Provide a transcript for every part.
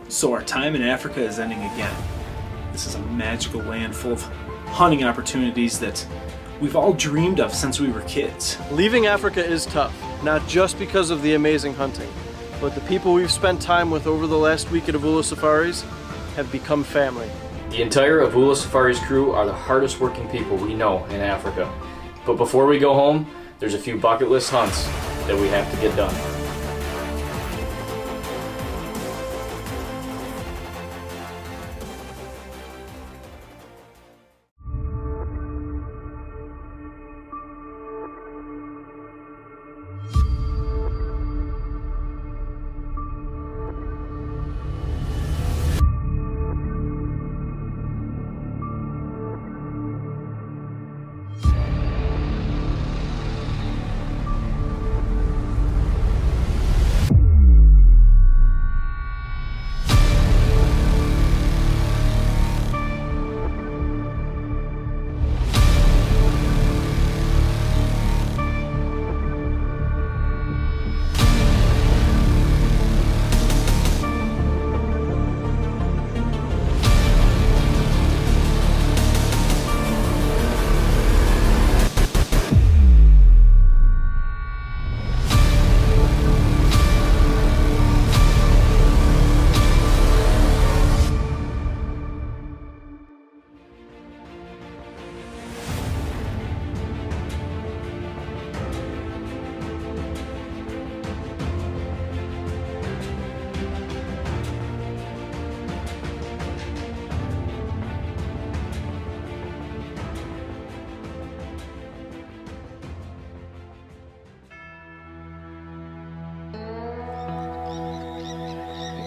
So our time in Africa is ending again. This is a magical land full of hunting opportunities that we've all dreamed of since we were kids. Leaving Africa is tough, not just because of the amazing hunting, but the people we've spent time with over the last week at Avula Safaris have become family. The entire Avula Safaris crew are the hardest working people we know in Africa. But before we go home, there's a few bucket list hunts that we have to get done.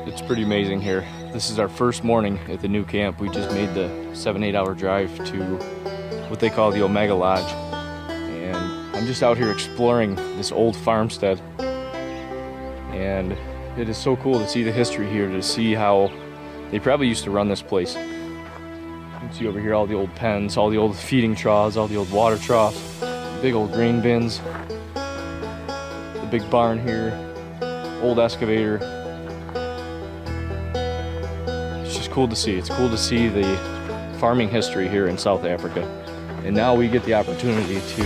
It's pretty amazing here. This is our first morning at the new camp. We just made the 7-8 hour drive to what they call the Omega Lodge. And I'm just out here exploring this old farmstead. And it is so cool to see the history here, to see how they probably used to run this place. You can see over here all the old pens, all the old feeding troughs, all the old water troughs, big old grain bins, the big barn here, old excavator. It's just cool to see. It's cool to see the farming history here in South Africa. And now we get the opportunity to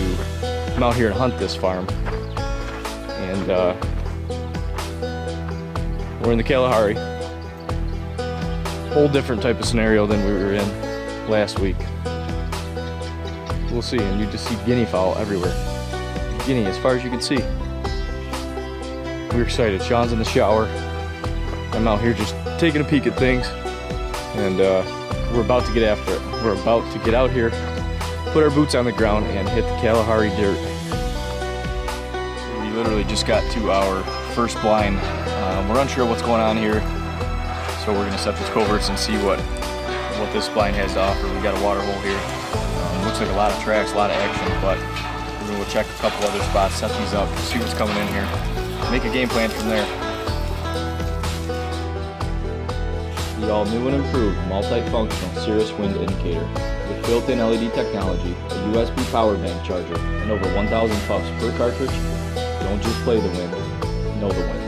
come out here and hunt this farm. And we're in the Kalahari. Whole different type of scenario than we were in last week. We'll see, and you just see guinea fowl everywhere. Guinea as far as you can see. We're excited. Sean's in the shower. I'm out here just taking a peek at things. And we're about to get after it. We're about to get out here, put our boots on the ground, and hit the Kalahari dirt. We literally just got to our first blind. We're unsure what's going on here, so we're gonna set these coverts and see what this blind has to offer. We got a water hole here. Looks like a lot of tracks, a lot of action, but we're gonna go check a couple other spots, set these up, see what's coming in here, make a game plan from there. The all-new and improved multifunctional Cirrus wind indicator with built-in LED technology, a USB power bank charger, and over 1,000 puffs per cartridge. Don't just play the wind, know the wind.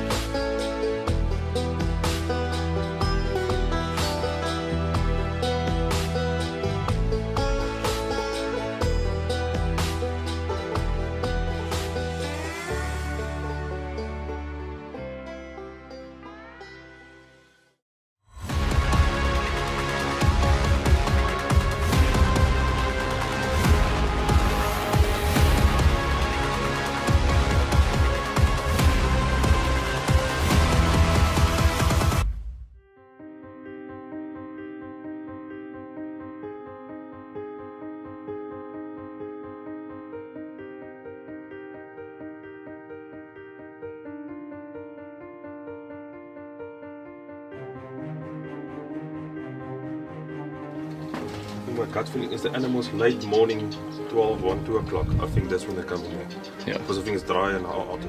My gut feeling is the animals late morning, 12, 1, 2 o'clock. I think that's when they're coming in. Yeah. Because I think it's dry and hot.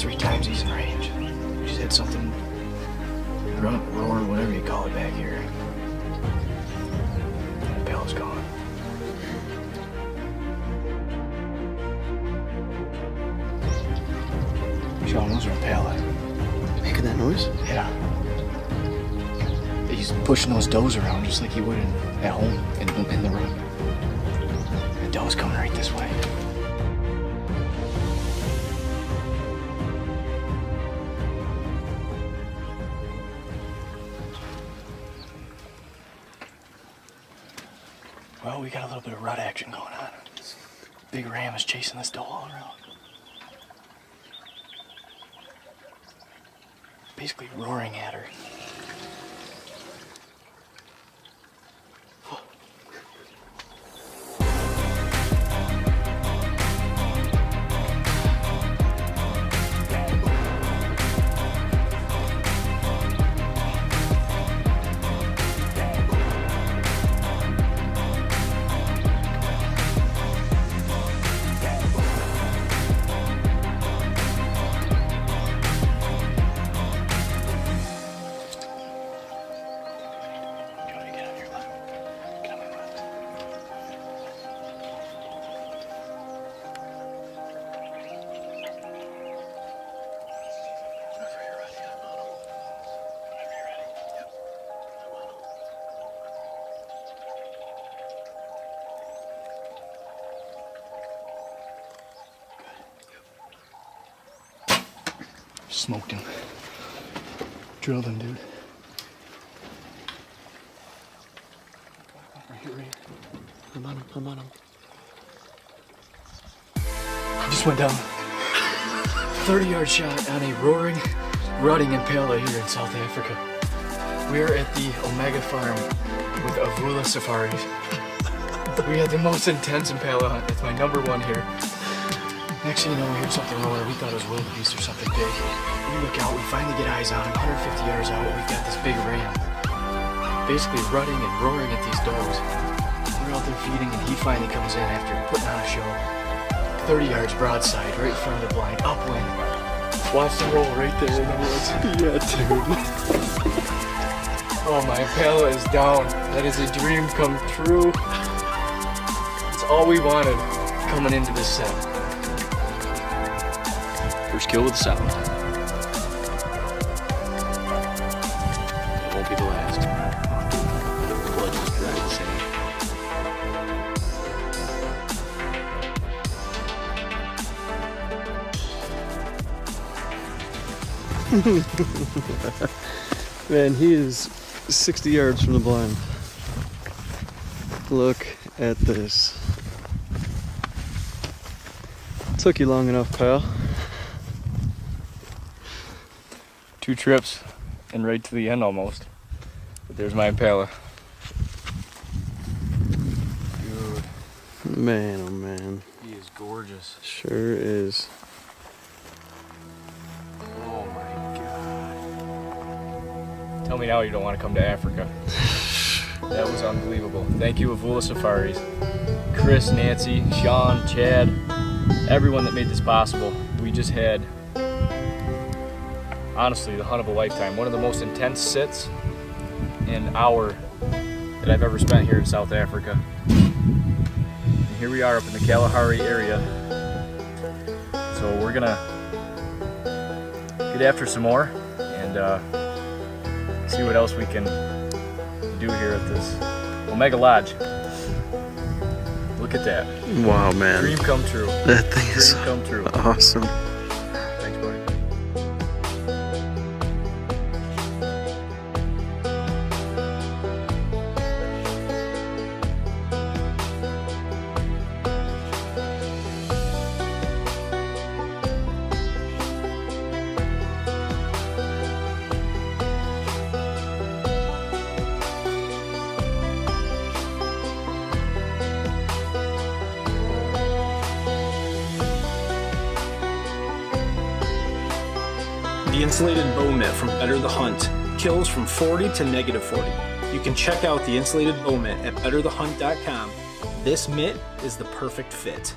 3 times he's in range. We just had something grunt, roar, whatever you call it back here. Impala's gone. Sean, those are Impala. Making that noise? Yeah. He's pushing those does around just like he would at home in the room. The doe's coming right this way. Well, we got a little bit of rut action going on. This big ram is chasing this doe all around. Basically roaring at her. Smoked him. Drilled him, dude. Right here. I'm on him. Just went down 30-yard shot on a roaring, rutting Impala here in South Africa. We're at the Omega farm with Avula Safaris. We had the most intense Impala hunt. It's my #1 here. Next thing you know, we hear something roar. We thought it was wildebeest or something big. We look out, we finally get eyes on him. 150 yards out, we've got this big ram. Basically rutting and roaring at these does. We're out there feeding and he finally comes in after putting on a show. 30 yards broadside, right in front of the blind, upwind. Watch the roll right there in the woods. Yeah, dude. Oh, my Impala is down. That is a dream come true. It's all we wanted coming into this set. First kill with the sound. It won't be the last. Blood just dried the Man, he is 60 yards from the blind. Look at this. Took you long enough, pal. 2 trips and right to the end almost. But there's my Impala. Dude. Man, oh man. He is gorgeous. Sure is. Oh my god. Tell me now you don't want to come to Africa. That was unbelievable. Thank you, Avula Safaris. Chris, Nancy, Sean, Chad, everyone that made this possible. We just had, honestly, the hunt of a lifetime. One of the most intense sits and hour that I've ever spent here in South Africa. And here we are up in the Kalahari area. So we're gonna get after some more and see what else we can do here at this Omega Lodge. Look at that. Wow, man. Dream come true. That thing is Dream come true. awesome. Thanks, buddy. The insulated bow mitt from Better the Hunt kills from 40 to -40. You can check out the insulated bow mitt at betterthehunt.com. This mitt is the perfect fit.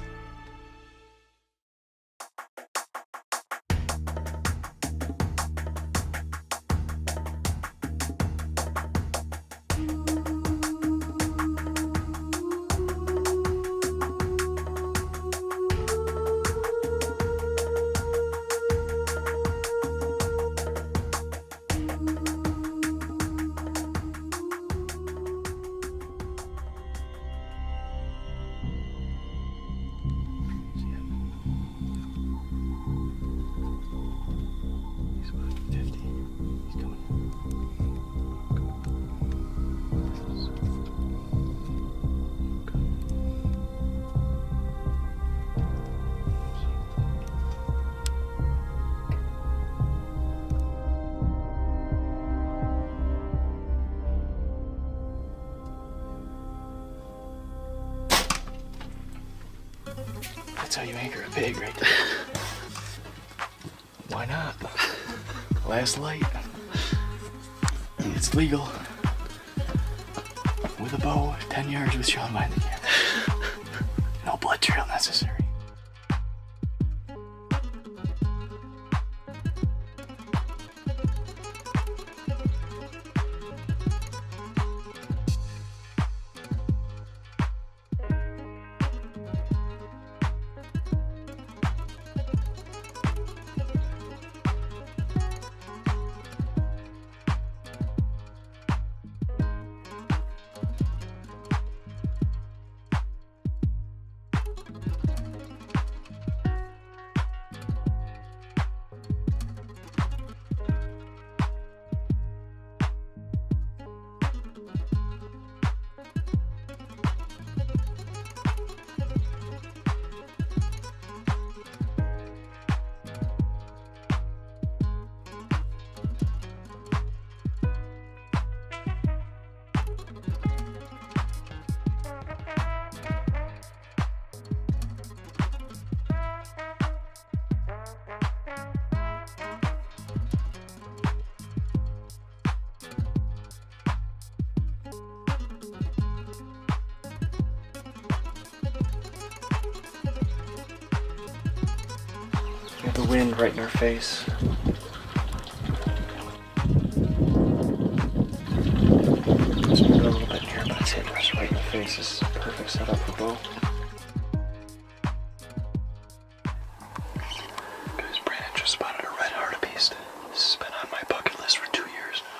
anchor a pig right there. Why not? Last light. It's legal. With a bow, 10 yards with Sean behind the camera. No blood trail necessary. The wind right in our face. Let's move it a little bit here, but it's hitting us right in the face. This is a perfect setup for bow. Guys, Brandon just spotted a red hartebeest. This has been on my bucket list for 2 years now.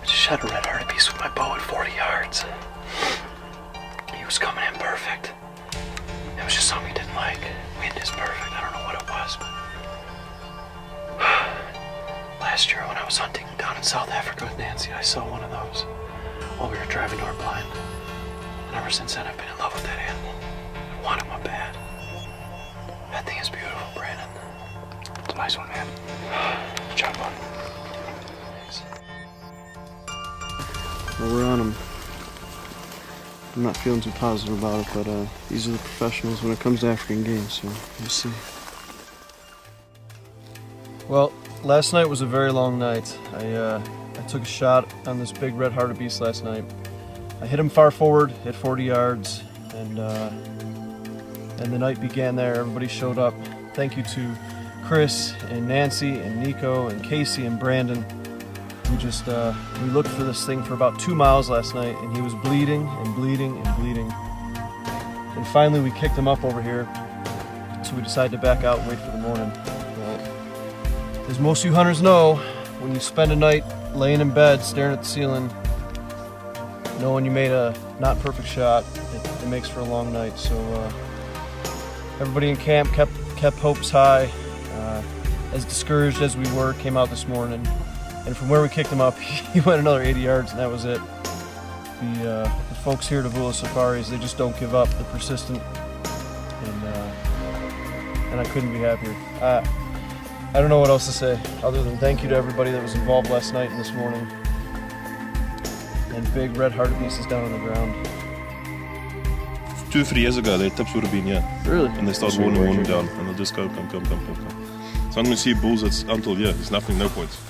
Shot a red hartebeest with my bow at 40 yards. He was coming in perfect. It was just something he didn't like. Wind is perfect. I don't know what it was, but last year when I was hunting down in South Africa with Nancy, I saw one of those while we were driving to our blind. And ever since then, I've been in love with that animal. I want him up bad. That thing is beautiful, Brandon. It's a nice one, man. Good job, bud. Well, we're on them. I'm not feeling too positive about it, but these are the professionals when it comes to African game, so we'll see. Well, last night was a very long night. I took a shot on this big red hartebeest last night. I hit him far forward at 40 yards, and the night began there. Everybody showed up. Thank you to Chris and Nancy and Nico and Casey and Brandon. We looked for this thing for about 2 miles last night, and he was bleeding and bleeding and bleeding. And finally we kicked him up over here, so we decided to back out and wait for the morning. Well, as most of you hunters know, when you spend a night laying in bed staring at the ceiling, knowing you made a not perfect shot, it makes for a long night. So everybody in camp kept hopes high. As discouraged as we were, came out this morning. And from where we kicked him up, he went another 80 yards, and that was it. The folks here at Avula Safaris, they just don't give up. They're persistent. And and I couldn't be happier. I don't know what else to say other than thank you to everybody that was involved last night and this morning. And big red hartebeest is down on the ground. 2 or 3 years ago, they tips would have been here. Really? And they start warning down, and they'll just go, come. So I'm going to see bulls that's until here. There's nothing, no points.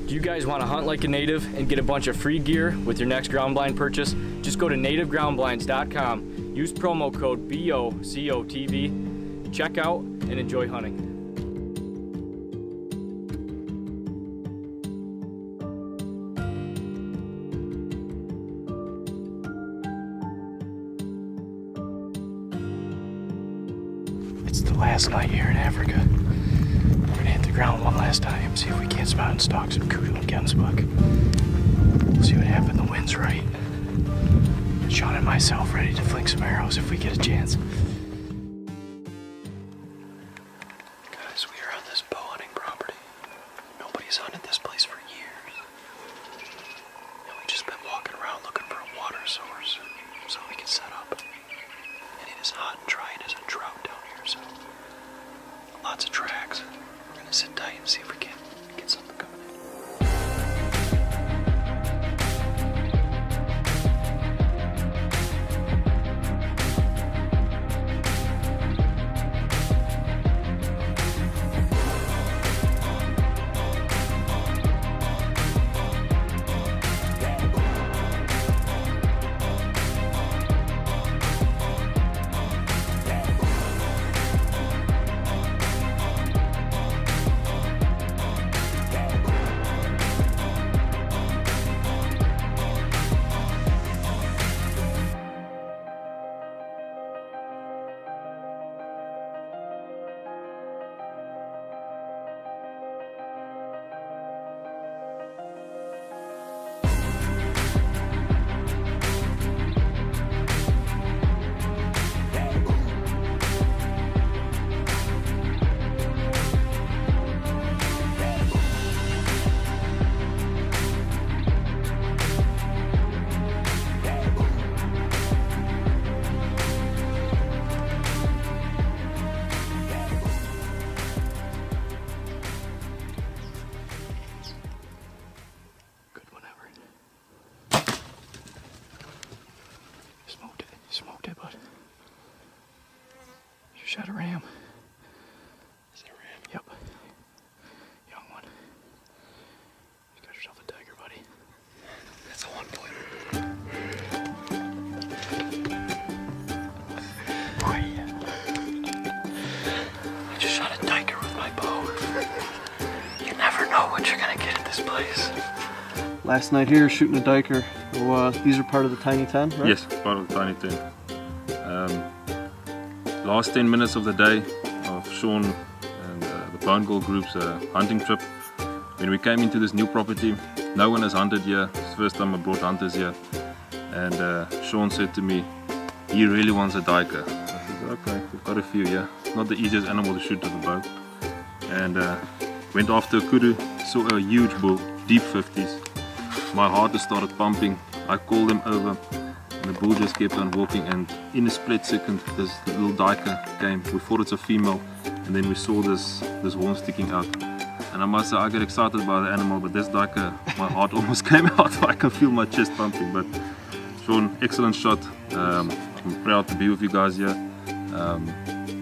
Do you guys want to hunt like a native and get a bunch of free gear with your next ground blind purchase? Just go to nativegroundblinds.com, use promo code BOCOTV, check out and enjoy hunting. It's the last night here in Africa. We're gonna hit the ground one last time, see if we can't spot and stalk some kudu and gemsbuck. We'll see what happens. The wind's right. Sean and myself ready to fling some arrows if we get a chance. Guys, we are on this bow hunting property. Nobody's hunted this place for years. And we've just been walking around looking for a water source so we can set up. And it is hot and dry. It is a drought down here, so lots of tracks. We're gonna sit tight and see if we can get something coming in. Smoked it, bud. You shot a ram. Is it a ram? Yep. Young one. You got yourself a tiger, buddy. That's a 1 point. Oh, yeah. I just shot a duiker with my bow. You never know what you're gonna get at this place. Last night here shooting a duiker. So, these are part of the Tiny 10, right? Yes, part of the Tiny 10. Last 10 minutes of the day of Sean and the Bone Girl group's hunting trip. When we came into this new property, no one has hunted here. It's the first time I brought hunters here. And Sean said to me, he really wants a duiker. I said, okay, we've got a few here. It's not the easiest animal to shoot with a bow. And went after a kudu, saw a huge bull, deep 50s. My heart just started pumping. I called him over and the bull just kept on walking, and in a split second this little duiker came. We thought it's a female, and then we saw this horn sticking out. And I must say, I get excited by the animal, but this duiker, my heart almost came out. I can feel my chest pumping. But Sean, excellent shot. I'm proud to be with you guys here.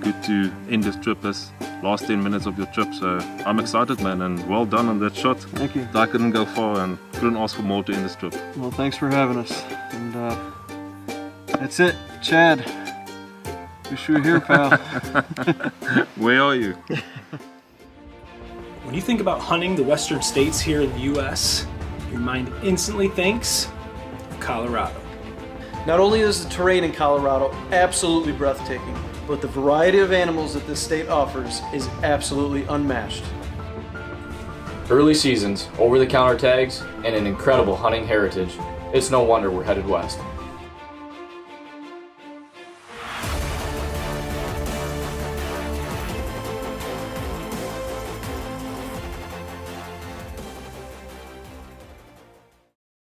Good to end this trip, this last 10 minutes of your trip, so I'm excited, man, and well done on that shot. Thank you. I couldn't go far and couldn't ask for more to end this trip. Well, thanks for having us. And that's it, Chad. Wish you were here, pal. Where are you? When you think about hunting the western states here in the US, your mind instantly thinks of Colorado. Not only is the terrain in Colorado absolutely breathtaking, but the variety of animals that this state offers is absolutely unmatched. Early seasons, over-the-counter tags, and an incredible hunting heritage. It's no wonder we're headed west.